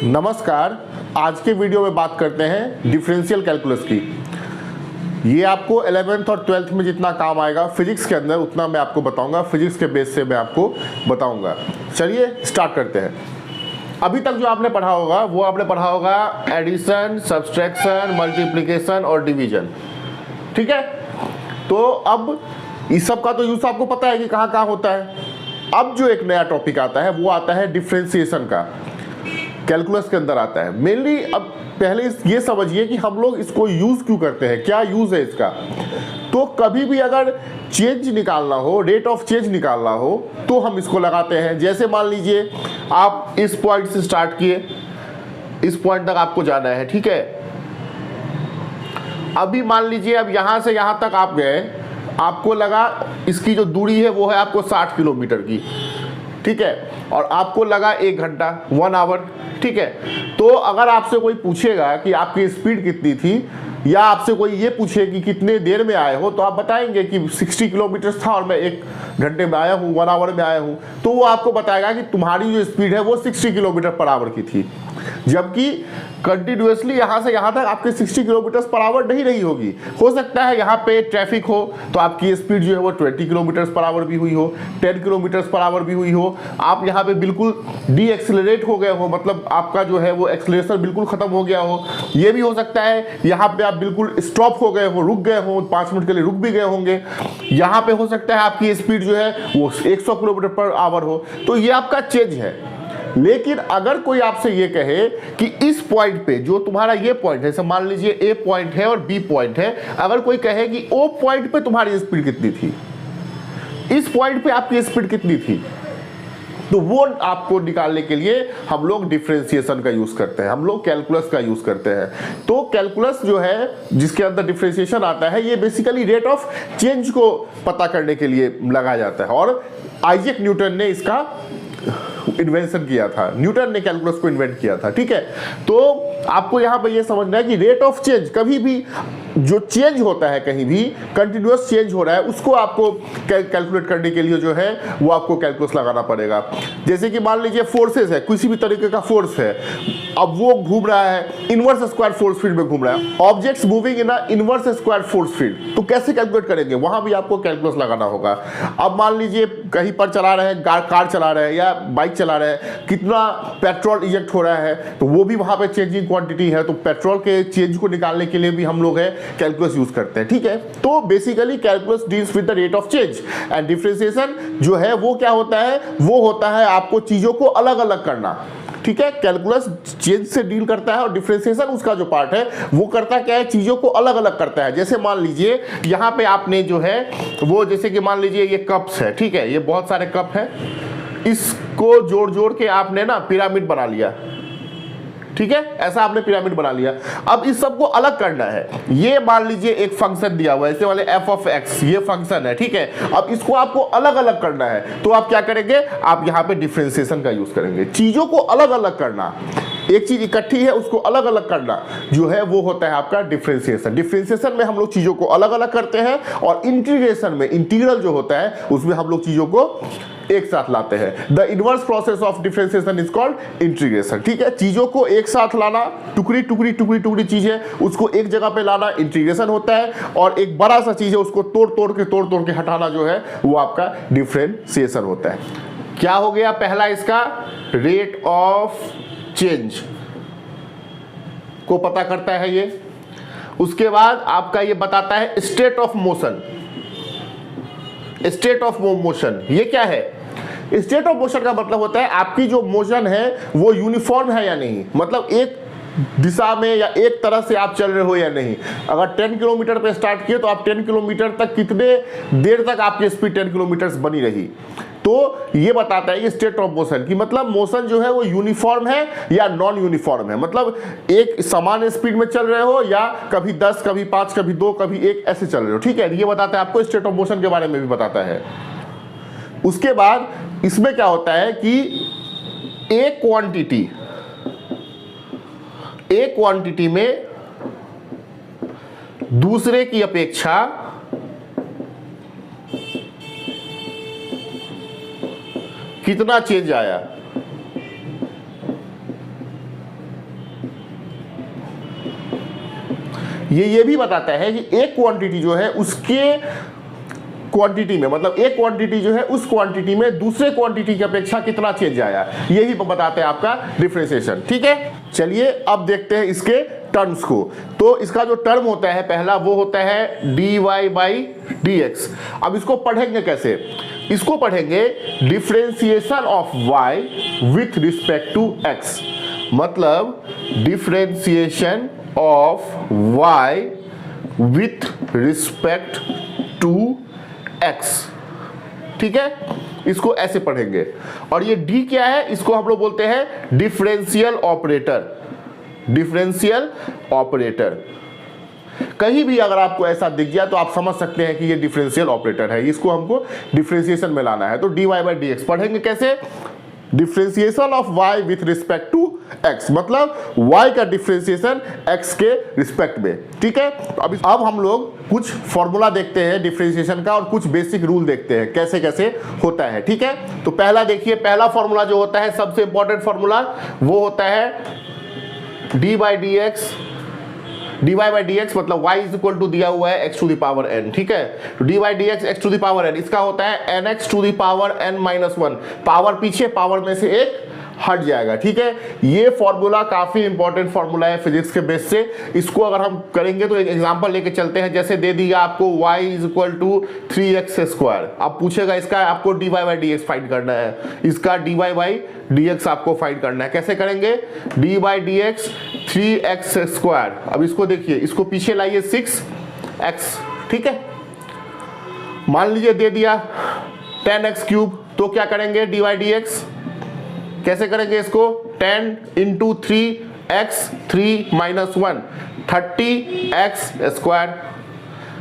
नमस्कार। आज के वीडियो में बात करते हैं डिफरेंशियल कैलकुलस की। ये आपको 11th और 12th में जितना काम आएगा फिजिक्स के अंदर उतना मैं आपको बताऊंगा, फिजिक्स के बेस से मैं आपको बताऊंगा। चलिए स्टार्ट करते हैं। अभी तक जो आपने पढ़ा होगा वो आपने पढ़ा होगा एडिशन, सब्सट्रैक्शन, मल्टीप्लिकेशन और डिवीजन। ठीक है, तो अब इस सब का तो यूज आपको पता है कि कहाँ कहाँ होता है। अब जो एक नया टॉपिक आता है वो आता है डिफरेंशिएशन का, कैलकुलस के अंदर आता है मेनली। अब पहले ये समझिए कि हम लोग इसको यूज क्यों करते हैं, क्या यूज है इसका। तो कभी भी अगर चेंज निकालना हो, रेट ऑफ चेंज निकालना हो, तो हम इसको लगाते हैं। जैसे मान लीजिए आप इस पॉइंट से स्टार्ट किए, इस पॉइंट तक आपको जाना है, ठीक है। अभी मान लीजिए अब यहां से यहां तक आप गए, आपको लगा इसकी जो दूरी है वो है आपको 60 किलोमीटर की, ठीक है, और आपको लगा 1 घंटा, 1 आवर, ठीक है। तो अगर आपसे कोई पूछेगा कि आपकी स्पीड कितनी थी, या आपसे कोई ये पूछे कि कितने देर में आए हो, तो आप बताएंगे कि 60 किलोमीटर था और मैं 1 घंटे में आया हूँ, 1 आवर में आया हूँ। तो वो आपको बताएगा कि तुम्हारी जो स्पीड है वो 60 किलोमीटर पर आवर की थी, जबकि कंटिन्यूअसली यहाँ से यहाँ तक आपके 60 किलोमीटर पर आवर नहीं रही होगी। हो सकता है यहाँ पे ट्रैफिक हो तो आपकी स्पीड जो है वो 20 किलोमीटर पर आवर भी हुई हो, 10 किलोमीटर पर आवर भी हुई हो। आप यहाँ पे बिल्कुल डी एक्सेलरेट हो गए हो, मतलब आपका जो है वो एक्सेलरेशन बिल्कुल खत्म हो गया हो। ये भी हो सकता है यहाँ पे आप बिल्कुल स्टॉप हो गए हो, रुक गए हो, 5 मिनट के लिए रुक भी गए होंगे। यहाँ पे हो सकता है आपकी स्पीड जो है वो 100 किलोमीटर पर आवर हो। तो ये आपका चेंज है। लेकिन अगर कोई आपसे ये कहे कि इस पॉइंट पे जो तुम्हारा ये पॉइंट है, मान लीजिए ए पॉइंट है और बी पॉइंट है, अगर कोई कहे कि ओ पॉइंट पे तुम्हारी स्पीड कितनी थी, इस पॉइंट पे आपकी स्पीड कितनी थी, तो वो आपको निकालने के लिए हम लोग डिफरेंशिएशन का यूज करते हैं, हम लोग कैलकुलस का यूज करते हैं। तो कैलकुलस जो है जिसके अंदर डिफरेंशिएशन आता है, ये बेसिकली रेट ऑफ चेंज को पता करने के लिए लगाया जाता है। और आइजैक न्यूटन ने इसका इन्वेंशन किया था, न्यूटन ने कैलकुलस को इन्वेंट किया था, ठीक है। तो आपको यहां पे ये समझना है कि रेट ऑफ चेंज, कभी भी जो चेंज होता है, कहीं भी कंटिन्यूअस चेंज हो रहा है, उसको आपको कैलकुलेट करने के लिए जो है वो आपको कैलकुलस लगाना पड़ेगा। जैसे कि मान लीजिए फोर्सेस है, किसी भी तरीके का फोर्स है, अब वो घूम रहा है इनवर्स स्क्वायर फोर्स फील्ड में घूम रहा है, objects moving in inverse square force field, तो कैसे कैलकुलेट करेंगे, वहां भी आपको कैलकुलस लगाना होगा। अब मान लीजिए कहीं पर चला रहे हैं, कार चला रहे हैं या बाइक चला रहे हैं, कितना पेट्रोल इंजेक्ट हो रहा है, तो वो भी वहां पे चेंजिंग क्वांटिटी है, तो पेट्रोल के चेंज को निकालने के लिए भी हम लोग है कैलकुलस यूज करते हैं, ठीक है। तो basically calculus deals with the rate of change and differentiation जो है वो क्या होता है, वो होता है आपको चीजों को अलग अलग करना, ठीक है। कैलकुलस चेंज से डील करता है और डिफरेंशिएशन उसका जो पार्ट है वो करता क्या है, चीजों को अलग अलग करता है। जैसे मान लीजिए यहां पे आपने जो है वो, जैसे कि मान लीजिए ये कप्स है, ठीक है, ये बहुत सारे कप है, इसको जोड़ जोड़ के आपने ना पिरामिड बना लिया, ठीक है, ऐसा आपने पिरामिड बना लिया। अब इस सब को अलग करना है। ये मान लीजिए एक फंक्शन दिया हुआ है, ऐसे वाले f ऑफ x, ये फंक्शन है, ठीक है। अब इसको आपको अलग अलग करना है, तो आप क्या करेंगे, आप यहां पे डिफरेंशिएशन का यूज करेंगे। चीजों को अलग अलग करना, एक चीज इकट्ठी है उसको अलग अलग करना जो है वो होता है आपका डिफरेंशिएशन। डिफरेंशिएशन में हम लोग चीजों को अलग अलग करते हैं, और इंटीग्रेशन में, इंटीग्रल जो होता है उसमें हम लोग चीजों को एक साथ लाते हैं। The inverse process of differentiation is called integration, ठीक है। चीजों को एक साथ लाना, टुकड़ी टुकड़ी टुकड़ी टुकड़ी चीजें उसको एक जगह पे लाना इंटीग्रेशन होता है, और एक बड़ा सा चीज है उसको तोड़ तोड़ के हटाना जो है वो आपका डिफरेंशिएशन होता है। क्या हो गया पहला इसका, रेट ऑफ चेंज को पता करता है ये। उसके बाद आपका ये बताता है state of motion. State of motion ये क्या है, स्टेट ऑफ मोशन का मतलब होता है आपकी जो मोशन है वो यूनिफॉर्म है या नहीं, मतलब एक दिशा में या एक तरह से आप चल रहे हो या नहीं। अगर 10 किलोमीटर पे स्टार्ट किए तो आप 10 किलोमीटर तक कितने देर तक आपकी स्पीड 10 किलोमीटर बनी रही। तो ये बताता है ये स्टेट ऑफ मोशन की, मतलब मोशन जो है वो यूनिफॉर्म है या नॉन यूनिफॉर्म है, मतलब एक समान स्पीड में चल रहे हो या कभी 10, कभी 5, कभी 2, कभी 1 ऐसे चल रहे हो, ठीक है। ये बताता है आपको, स्टेट ऑफ मोशन के बारे में भी बताता है। उसके बाद इसमें क्या होता है कि एक क्वांटिटी में दूसरे की अपेक्षा कितना चेंज आया, ये भी बताता है कि एक क्वांटिटी जो है उसके क्वांटिटी में, मतलब एक क्वांटिटी जो है उस क्वांटिटी में दूसरे क्वांटिटी की अपेक्षा कितना चेंज आया, यही बताते हैं आपका डिफरेंशिएशन। ठीक है, चलिए अब देखते हैं इसके टर्म्स को। तो इसका जो टर्म होता है पहला वो होता है dy/dx। अब इसको पढ़ेंगे कैसे, इसको पढ़ेंगे differentiation of y with respect to x, मतलब differentiation of y with respect to x। ठीक है, इसको ऐसे पढ़ेंगे। और ये d क्या है, इसको हम लोग बोलते हैं डिफरेंशियल ऑपरेटर। डिफरेंशियल ऑपरेटर कहीं भी अगर आपको ऐसा दिख गया तो आप समझ सकते हैं कि ये डिफरेंशियल ऑपरेटर है, इसको हमको डिफरेंशिएशन में लाना है। तो dy/dx पढ़ेंगे कैसे, differentiation of y with respect to x, मतलब y का डिफरेंशिएशन x के रिस्पेक्ट में। ठीक है, अब हम लोग कुछ फॉर्मूला देखते हैं डिफरेंशिएशन का और कुछ बेसिक रूल देखते हैं कैसे कैसे होता है। ठीक है, तो पहला देखिए, पहला फॉर्मूला जो होता है सबसे इंपॉर्टेंट फॉर्मूला वो होता है dy/dx मतलब y इज इक्वल टू दिया हुआ है x to the power n। ठीक है, तो dy/dx x to the power n, इसका होता है nx to the power n-1, power पीछे पावर में से एक हट जाएगा। ठीक है, ये फॉर्मूला काफी इंपॉर्टेंट फॉर्मूला है फिजिक्स के बेस से। इसको अगर हम करेंगे तो एक एग्जांपल लेके चलते हैं। जैसे दे दिया आपको y is equal to 3x², अब पूछेगा इसका आपको dy/dx फाइंड करना है, इसका dy/dx आपको फाइंड करना है। कैसे करेंगे, dy/dx 3x²। अब इसको देखिए, इसको पीछे लाइए 6x। ठीक है, मान लीजिए दे दिया 10x³, तो क्या करेंगे dy/dx कैसे करेंगे इसको, 10 इंटू 3x3 - 1 30x²।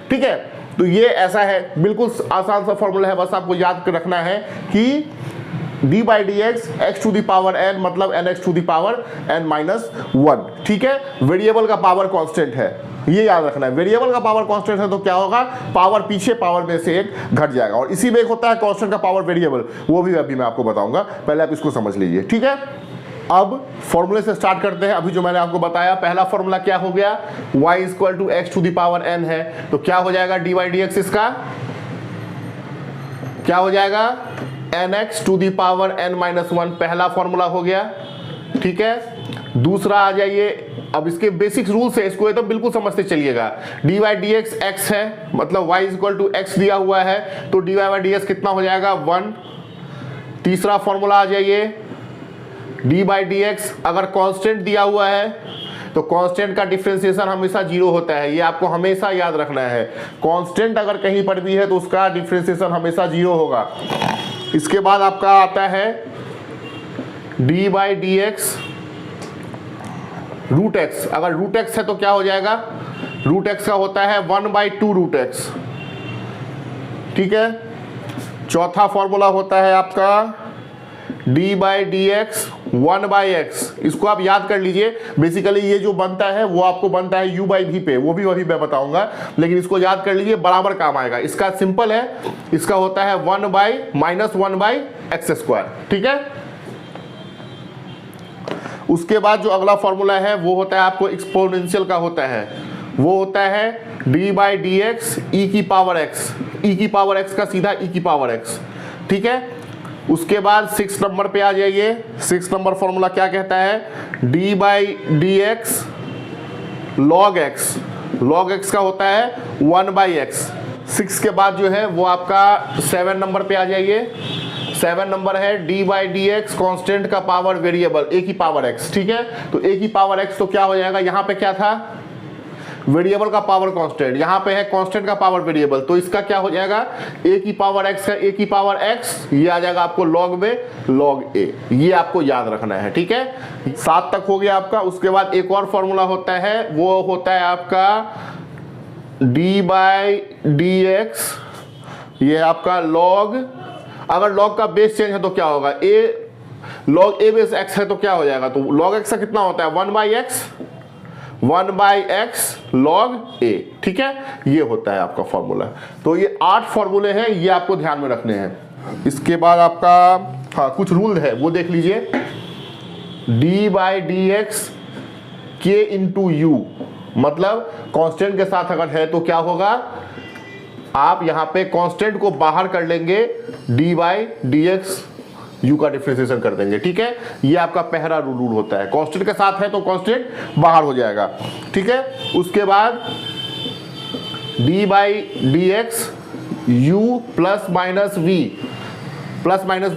ठीक है, तो ये ऐसा है, बिल्कुल आसान सा फॉर्मूला है, बस आपको याद रखना है कि dy/dx x to the power n मतलब nx to the power n-1। ठीक है, वेरिएबल का पावर कांस्टेंट है, ये याद रखना है। वेरिएबल का पावर कांस्टेंट है तो क्या होगा, पावर पीछे पावर में से एक घट जाएगा। और इसी में एक होता है कांस्टेंट का पावर वेरिएबल, वो भी अभी मैं आपको बताऊंगा, पहले आप इसको समझ लीजिए। ठीक है, अब फॉर्मूले से स्टार्ट करते हैं। अभी जो मैंने आपको बताया पहला फॉर्मूला क्या हो गया, y is equal to x to the power n है, तो क्या हो जाएगा dy/dx, इसका क्या हो जाएगा nx to the power n-1, पहला फॉर्मूला हो गया। ठीक है, दूसरा आ जाइए, अब इसके बेसिक रूल्स है, इसको एकदम बिल्कुल समझते चलिएगा। dy/dx x है, मतलब y is equal to x दिया हुआ है, तो dy/dx कितना हो जाएगा 1। तीसरा फॉर्मूला आ जाइए, dy/dx अगर कांस्टेंट दिया हुआ है तो कांस्टेंट का डिफरेंशिएशन हमेशा 0 होता है, ये आपको हमेशा याद रखना है। कांस्टेंट अगर कहीं पर भी है तो उसका डिफरेंशिएशन हमेशा 0 होगा। इसके बाद आपका आता है dy/dx √x, अगर √x है तो क्या हो जाएगा, √x का होता है 1/2 √x। ठीक है, चौथा फॉर्मूला होता है आपका dy/dx 1/x, इसको आप याद कर लीजिए। बेसिकली ये जो बनता है वो आपको बनता है u/v पे, वो भी वही मैं बताऊंगा, लेकिन इसको याद कर लीजिए, बराबर काम आएगा। इसका सिंपल है, इसका होता है 1/-1/x²। ठीक है, उसके बाद जो अगला फॉर्मूला है वो होता है आपको एक्सपोनेंशियल का होता है, वो होता है dy/dx e⁻x का सीधा e⁻x। ठीक है, उसके बाद 6 नंबर पे आ जाइए। 6 नंबर फॉर्मूला क्या कहता है, dy/dx log x का होता है 1/x। 6 के बाद जो है वो आपका 7 नंबर पे आ जाइए। 7 नंबर है dy/dx कांस्टेंट का पावर वेरिएबल e⁻x। ठीक है, तो e⁻x तो क्या हो जाएगा, यहाँ पे क्या था, वेरिएबल का पावर कांस्टेंट, यहाँ पे है कांस्टेंट का पावर वेरिएबल, तो इसका क्या हो जाएगा e⁻x का e⁻x, ये आ जाएगा आपको लॉग में log a, ये आपको याद रखना है। ठीक है, 7 तक हो गया आपका। उसके बाद एक और फॉर्मूला होता है, वो होता है आपका dy/dx, ये आपका log, अगर log का बेस चेंज है तो क्या होगा, log a बेस x है तो क्या हो जाएगा, तो log x का कितना होता है 1/x log a। ठीक है, ये होता है आपका फॉर्मूला। तो ये 8 फॉर्मूले हैं, ये आपको ध्यान में रखने हैं। इसके बाद आपका हाँ कुछ रूल है वो देख लीजिए। dy/dx k × u, मतलब कांस्टेंट के साथ अगर है तो क्या होगा, आप यहां पे कांस्टेंट को बाहर कर लेंगे, dy dx u का डिफरेंशिएशन कर देंगे। ठीक है, ये आपका पहला रूल होता है। कांस्टेंट के साथ है तो कांस्टेंट बाहर हो जाएगा। ठीक है, उसके बाद dy dx u plus minus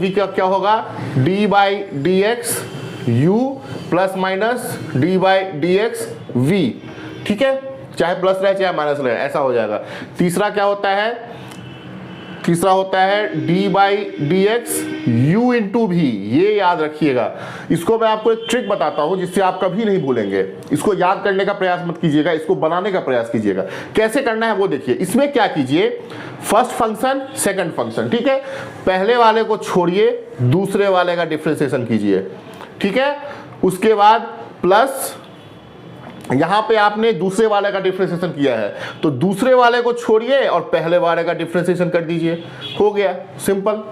v क्या होगा, dy dx u plus minus dy dx v। ठीक है, चाहे प्लस रहे चाहे माइनस रहे, ऐसा हो जाएगा। तीसरा क्या होता है, तीसरा होता है dy dx u इंटू भी। ये याद रखिएगा। इसको मैं आपको एक ट्रिक बताता हूं जिससे आप कभी नहीं भूलेंगे। इसको याद करने का प्रयास मत कीजिएगा, इसको बनाने का प्रयास कीजिएगा। कैसे करना है वो देखिए। इसमें क्या कीजिए, फर्स्ट फंक्शन सेकंड फंक्शन, ठीक है, पहले वाले को छोड़िए, दूसरे वाले का डिफरेंशिएशन कीजिए। ठीक है, उसके बाद प्लस यहां पे आपने दूसरे वाले का डिफरेंशिएशन किया है तो दूसरे वाले को छोड़िए और पहले वाले का डिफरेंशिएशन कर दीजिए, हो गया, सिंपल।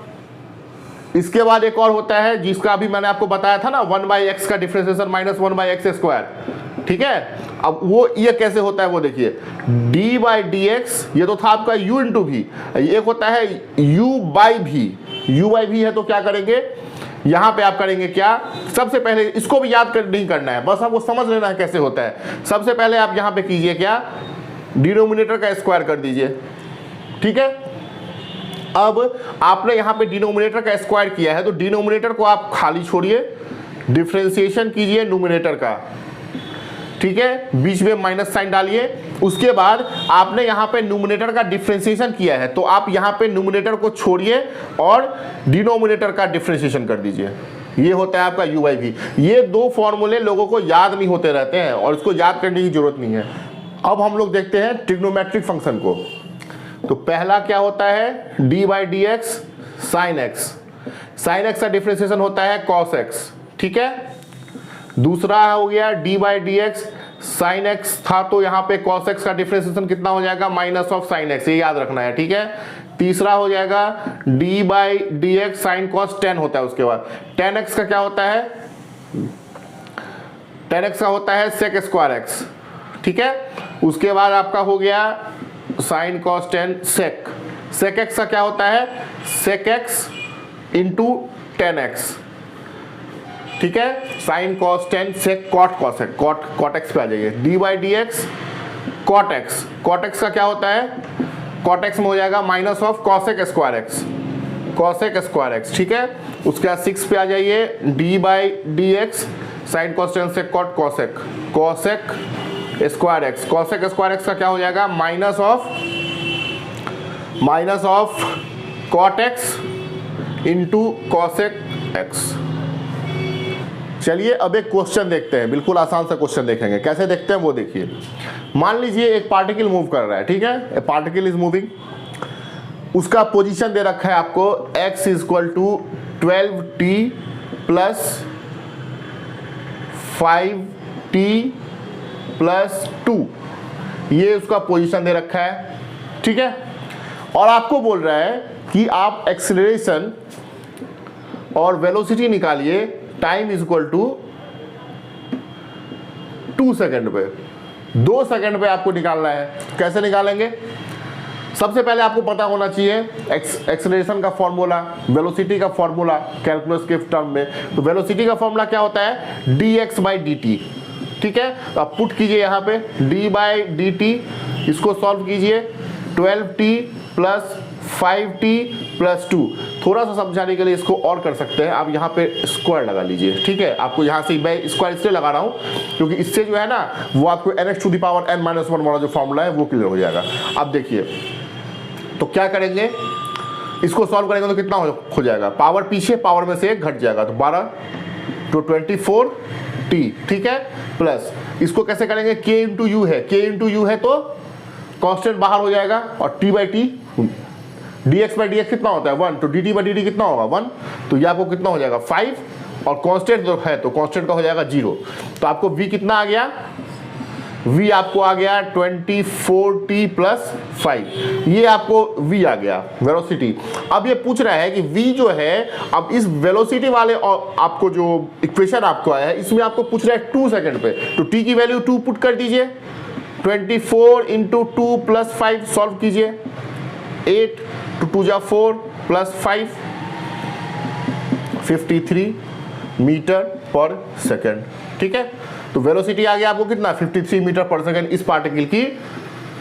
इसके बाद एक और होता है जिसका अभी मैंने आपको बताया था ना, 1/x का डिफरेंशिएशन माइनस 1/x²। ठीक है, अब वो ये कैसे होता है वो देखिए, d/dx ये तो था आपका u इंटू भी, एक होता है u/v है तो क्या करेंगे, यहां पे आप करेंगे क्या, सबसे पहले इसको भी याद नहीं करना है, बस आपको समझ लेना है कैसे होता है। सबसे पहले आप यहां पे कीजिए क्या, डिनोमिनेटर का स्क्वायर कर दीजिए। ठीक है, अब आपने यहां पे डिनोमिनेटर का स्क्वायर किया है तो डिनोमिनेटर को आप खाली छोड़िए, डिफरेंशिएशन कीजिए न्यूमरेटर का। ठीक है, बीच में माइनस साइन डालिए। उसके बाद आपने यहां पे न्यूमरेटर का डिफरेंशिएशन किया है तो आप यहां पे न्यूमरेटर को छोड़िए और डिनोमिनेटर का डिफरेंशिएशन कर दीजिए। ये होता है आपका u/v। ये दो फॉर्मूले लोगों को याद नहीं होते रहते हैं और इसको याद करने की जरूरत नहीं है। अब हम लोग देखते हैं ट्रिग्नोमेट्रिक फंक्शन को। तो पहला क्या होता है, d/dx sin x। sin x का डिफरेंशिएशन होता है cos x। ठीक है, दूसरा हो गया d/dx sin x था तो यहाँ पे cos x का डिफरेंशिएशन कितना हो जाएगा, माइनस ऑफ sin x, ये याद रखना है। ठीक है, तीसरा हो जाएगा d/dx sin cos 10 होता है। उसके बाद tan x का क्या होता है, tan x का होता है sec² x। ठीक है, उसके बाद आपका हो गया sin cos 10 sec x का क्या होता है, sec x into tan x। ठीक है, sin cos 10 sec cot cos x, cot x पे आ जाइए, d/dx cot x का क्या होता है, cot x में हो जाएगा माइनस ऑफ cosec² x। ठीक है, उसके बाद 6 पे आ जाइए, d/dx sin cos 10 sec cot cosec² x। cosec² x का क्या हो जाएगा, minus of cot x into cosec x। चलिए अब एक क्वेश्चन देखते हैं, बिल्कुल आसान सा क्वेश्चन देखेंगे। कैसे देखते हैं वो देखिए। मान लीजिए एक पार्टिकल मूव कर रहा है। ठीक है, ए पार्टिकल इज मूविंग, उसका पोजीशन दे रखा है आपको x = 12t plus 5t plus 2, ये उसका पोजीशन दे रखा है। ठीक है, और आपको बोल रहा है कि आप एक्सीलरेशन और वेलोसिटी निकालिए, टाइम = 2 सेकेंड पे, 2 सेकेंड पे आपको निकालना है। कैसे निकालेंगे, सबसे पहले आपको पता होना चाहिए एक्सेलरेशन का फॉर्मूला, वेलोसिटी का फॉर्मूला कैलकुलस के टर्म में। तो वेलोसिटी का फॉर्मूला क्या होता है, dx/dt। ठीक है, तो आप पुट कीजिए यहाँ पे d/dt, इसको सॉल्व कीजिए, 12t प्लस 5t प्लस 2। थोड़ा सा समझाने के लिए इसको और कर सकते हैं, आप यहाँ पे स्क्वायर लगा लीजिए। ठीक है, आपको यहाँ से मैं स्क्वायर इसलिए लगा रहा हूँ क्योंकि इससे जो है ना वो आपको nx⁻n−1 वाला जो फॉर्मूला है वो क्लियर हो जाएगा। अब देखिए तो क्या करेंगे, इसको सॉल्व करेंगे तो कितना हो जाएगा, पावर पीछे पावर में से एक घट जाएगा तो 12 तो 24t। ठीक है, प्लस इसको कैसे करेंगे, k इंटू यू है, k इंटू यू है तो कांस्टेंट बाहर हो जाएगा और t/t, dx/dx कितना होता है 1, तो dt/dt कितना होगा 1, तो ये आपको कितना हो जाएगा 5 और कांस्टेंट जो है तो कांस्टेंट का हो जाएगा 0। तो आपको v कितना आ गया, v आपको आ गया 24t प्लस 5, ये आपको v आ गया वेलोसिटी। अब ये पूछ रहा है कि v जो है, अब इस वेलोसिटी वाले आपको जो इक्वेशन आपको आया है इसमें आपको पूछ रहा है 2 सेकंड पे, तो t की वैल्यू 2 पुट कर दीजिए, 24 इंटू 2 प्लस 5 सॉल्व कीजिए, 8 टू 2 जा 4 प्लस 5 53 मीटर पर सेकेंड। ठीक है, तो वेलोसिटी आ गया आपको कितना 53 मीटर पर सेकेंड इस पार्टिकल की,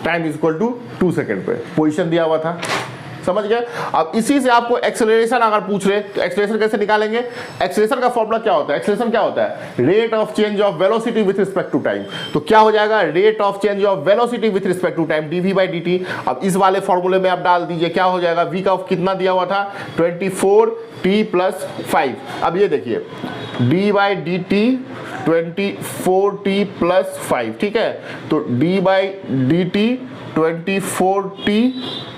time is equal to 2 second पे पोजीशन दिया हुआ था, समझ गए। अब इसी से आपको एक्सेलरेशन अगर पूछ रहे तो एक्सेलरेशन कैसे निकालेंगे। एक्सेलरेशन का फॉर्मूला क्या होता है, एक्सेलरेशन क्या होता है, rate of change of velocity with respect to time. तो क्या हो जाएगा, rate of change of velocity with respect to time dv by dt। अब इस वाले फॉर्मूले में आप डाल दीजिए, क्या हो जाएगा, v का कितना दिया हुआ था 24t प्लस 5। अब ये देखिए d by D T 24t plus 5, ठीक है, तो d by D T 24t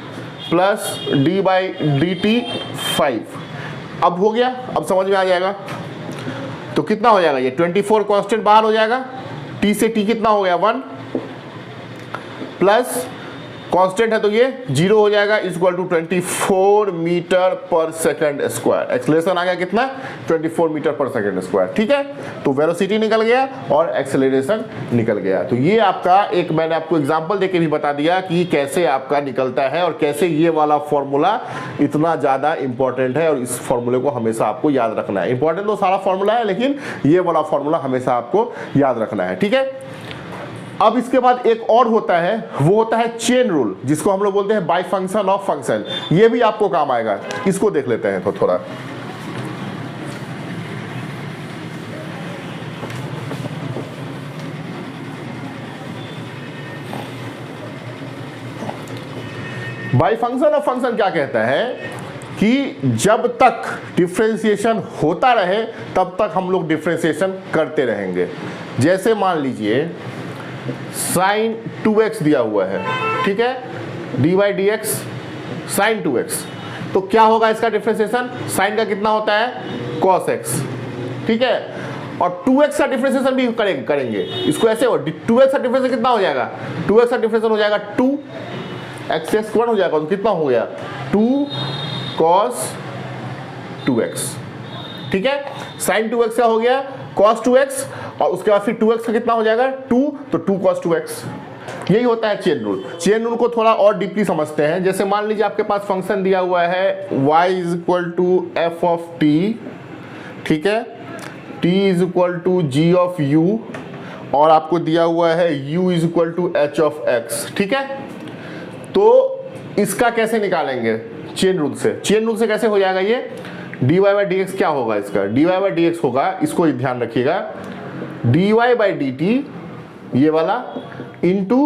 plus D by D T 5। अब हो गया, अब समझ में आ जाएगा। तो कितना हो जाएगा, ये 24 कांस्टेंट बाहर हो जाएगा, t से t कितना हो गया 1 प्लस कांस्टेंट है तो ये 0 हो जाएगा, इक्वल टू 24 मीटर पर सेकंड स्क्वायर। एक्सेलरेशन आ गया कितना 24 मीटर पर सेकंड स्क्वायर। ठीक है, तो वेलोसिटी निकल गया और एक्सेलरेशन निकल गया। तो ये आपका एक मैंने आपको एग्जांपल देके भी बता दिया कि कैसे आपका निकलता है और कैसे ये वाला फॉर्मूला इतना ज़्यादा इंपॉर्टेंट है और इस फॉर्मूले को हमेशा आपको याद रखना है। इंपॉर्टेंट तो सारा फॉर्मूला है लेकिन ये वाला फॉर्मूला हमेशा आपको याद रखना है। ठीक है, अब इसके बाद एक और होता है, वो होता है चेन रूल, जिसको हम लोग बोलते हैं बाय फंक्शन ऑफ फंक्शन। ये भी आपको काम आएगा, इसको देख लेते हैं तो थोड़ा। बाय फंक्शन ऑफ फंक्शन क्या कहता है कि जब तक डिफरेंशिएशन होता रहे तब तक हम लोग डिफरेंशिएशन करते रहेंगे। जैसे मान लीजिए साइन 2x दिया हुआ है, ठीक है, D by D X sine 2x, तो क्या होगा इसका डिफरेंशिएशन, साइन का कितना होता है cos x, ठीक है, और 2x का डिफरेंशिएशन भी करेंगे इसको ऐसे हो, 2x का डिफरेंशिएशन कितना हो जाएगा, 2x का डिफरेंशिएशन हो जाएगा 2x स्क्वायर हो जाएगा, तो कितना हो गया 2 cos 2x, ठीक है, साइन 2x का हो गया cos 2x और उसके बाद फिर 2x का कितना हो जाएगा 2, तो 2 cos 2x। यही होता है चेन रूल। चेन रूल को थोड़ा और डीपली समझते हैं। जैसे मान लीजिए आपके पास फंक्शन दिया हुआ है y is equal to F of T, ठीक है, t is equal to G of u और आपको दिया हुआ है u is equal to H of x, ठीक है। तो इसका कैसे निकालेंगे चेन रूल से, चेन रूल से कैसे हो जाएगा ये, dy बाई डी एक्स क्या होगा इसका, dy बाई डी एक्स होगा, इसको ध्यान रखिएगा, dy बाई डी टी ये वाला into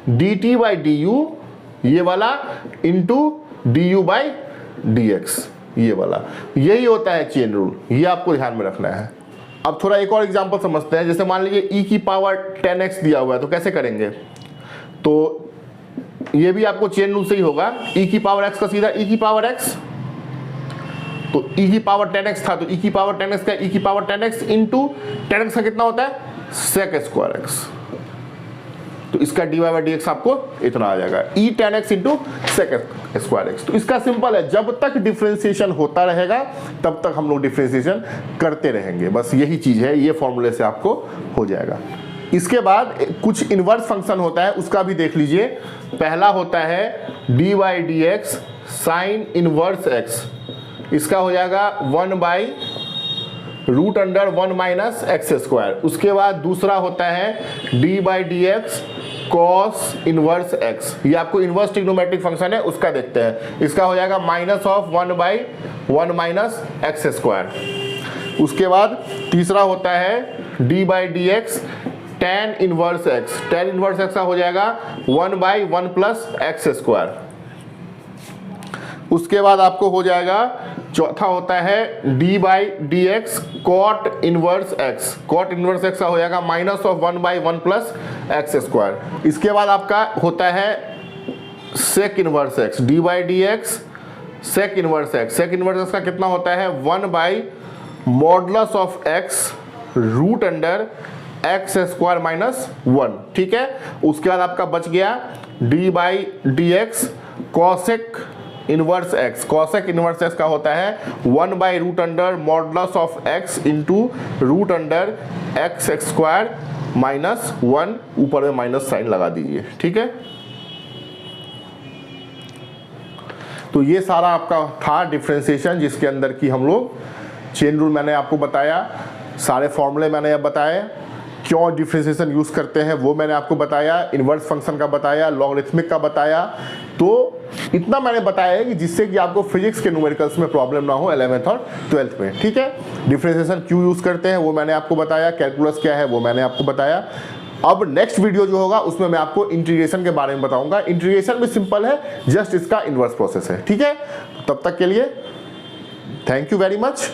D T by D you ये वाला into D you by D x ये वाला। यही होता है चेन रूल, ये आपको ध्यान में रखना है। अब थोड़ा एक और एग्जांपल समझते हैं। जैसे मान लीजिए e की पावर 10x दिया हुआ है, तो कैसे करेंगे, तो ये भी आपको चेन रूल से ही होगा, e की पावर x का सीधा e की पावर x, तो e की पावर 10x था तो e की पावर 10x का e की पावर 10x इंटू 10x का कितना होता है sec स्क्वायर x, तो इसका dy बाई डी एक्स आपको इतना आ जाएगा e 10x into sec square x। तो इसका सिंपल है, जब तक डिफरेंशिएशन होता रहेगा तब तक हम लोग डिफरेंशिएशन करते रहेंगे, बस यही चीज है, ये फॉर्मूले से आपको हो जाएगा। इसके बाद कुछ इनवर्स फंक्शन होता है, उसका भी देख लीजिए। पहला होता है D by D X sine inverse X, इसका हो जाएगा 1 by root under 1 minus X square. उसके बाद दूसरा होता है D by D X cos inverse X, ये आपको इनवर्स ट्रिग्नोमेट्रिक फंक्शन है, उसका देखते हैं, इसका हो जाएगा minus of 1 by 1 minus X square. उसके बाद तीसरा होता है D by D x tan inverse x, tan inverse x का हो जाएगा 1 बाई 1 प्लस एक्स स्क्वायर। उसके बाद आपको हो जाएगा चौथा होता है D by D X cot inverse X, cot inverse x का हो जाएगा minus of 1 by 1 plus X square. इसके बाद आपका होता है sec inverse X, D by D X sec inverse X, sec inverse x का कितना होता है 1 by modulus of X root under x square minus 1, ठीक है। उसके बाद आपका बच गया D by D X cosec inverse x, cosec inverse x का होता है 1/√अंडर modulus of x into root under x square minus 1, ऊपर में माइनस साइन लगा दीजिए, ठीक है। तो ये सारा आपका था डिफ्रेंसिएशन, जिसके अंदर की हम लोग चेन रूल मैंने आपको बताया, सारे फॉर्मूले मैंने अब बताए, क्यों डिफ्रेंसिएशन यूज़ करते हैं वो मैंने आपको बताया, इन्वर्स फंक्शन का बताया, लॉगरिथमिक का बताया। तो इतना मैंने बताया है कि जिससे कि आपको फिजिक्स के न्यूमेरिकल्स में प्रॉब्लम ना हो 11th और 12th में, ठीक है। डिफ्रेंसिएशन क्यों यूज़ करते हैं वो मैंने आपको बताया, कैलकुलस क्या है वो मैंने आपको बताया। अब नेक्स्ट वीडियो जो होगा उसमें मैं आपको इंटीग्रेशन के बारे में बताऊंगा। इंटीग्रेशन भी सिंपल है, जस्ट इसका इन्वर्स प्रोसेस है, ठीक है। तब तक के लिए थैंक यू वेरी मच।